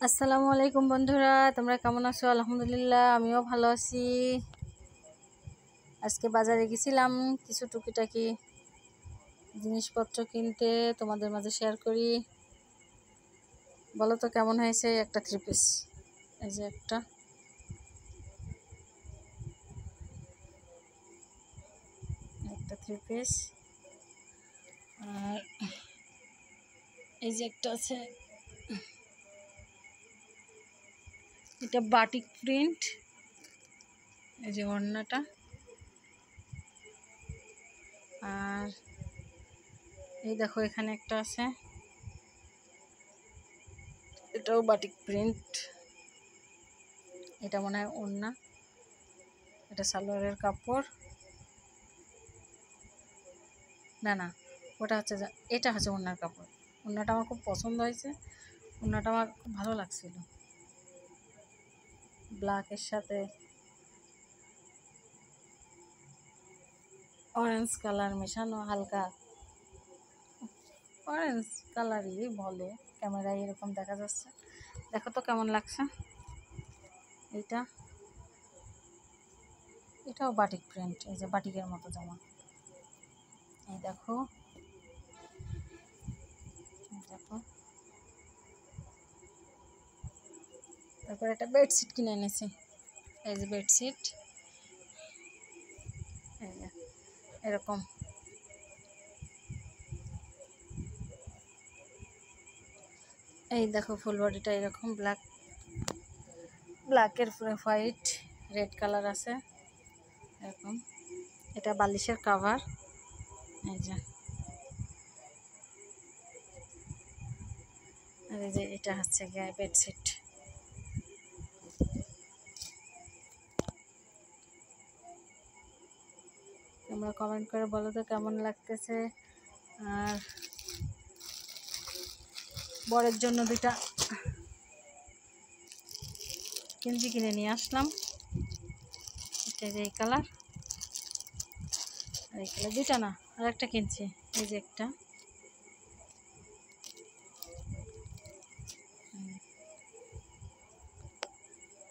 আসসালামু আলাইকুম বন্ধুরা, তোমরা কেমন আছো? আলহামদুলিল্লাহ, আমিও ভালো আছি। আজকে বাজারে গেছিলাম কিছু টুকিটাকি জিনিসপত্র কিনতে, তোমাদের মাঝে শেয়ার করি। বলো তো কেমন হয়েছে একটা থ্রি পিস। এই যে একটা থ্রি পিস, আর এই যে একটা আছে, এটা বাটিক প্রিন্ট। এই যে ওড়নাটা, আর এই দেখো এখানে একটা আছে, এটাও বাটিক প্রিন্ট। এটা মনে হয় ওড়না, এটা সালোয়ারের কাপড়। না, ওটা হচ্ছে, এটা হচ্ছে ওড়নার কাপড়। ওড়নাটা আমার খুব পছন্দ হয়েছে, ওড়নাটা আমার খুব ভালো লাগছিল, ব্ল্যাকের সাথে অরেঞ্জ কালার মেশানো, হালকা অরেঞ্জ কালারই বলে, ক্যামেরায় এরকম দেখা যাচ্ছে। দেখো তো কেমন লাগছে। এটাও বাটিক প্রিন্ট, এই যে বাটিকের মতো জামা। এই দেখো, তারপর একটা বেডশিট কিনে এনেছি। এই যে বেডশিট, এই যে এরকম, এই দেখো ফুল বডিটা এরকম ব্ল্যাকের হোয়াইট রেড কালার আছে এরকম। এটা বালিশের কাভার। এই যে, আর এই যে এটা হচ্ছে গিয়ে বেডশিট। তোমরা কমেন্ট করে বলো তো কেমন লাগতেছে। আর বরের জন্য দুইটা গেঞ্জি কিনে নিয়ে আসলাম। এটা যে এই কালার, আর এই কালার, দুইটা না আর একটা কিনছি। এই যে একটা,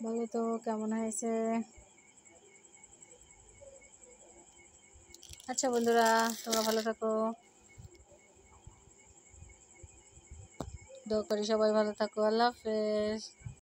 বলো তো কেমন হয়েছে। আচ্ছা বন্ধুরা, তোমরা ভালো থাকো, দোয়া করি সবাই ভালো থাকো। আল্লাহ হাফেজ।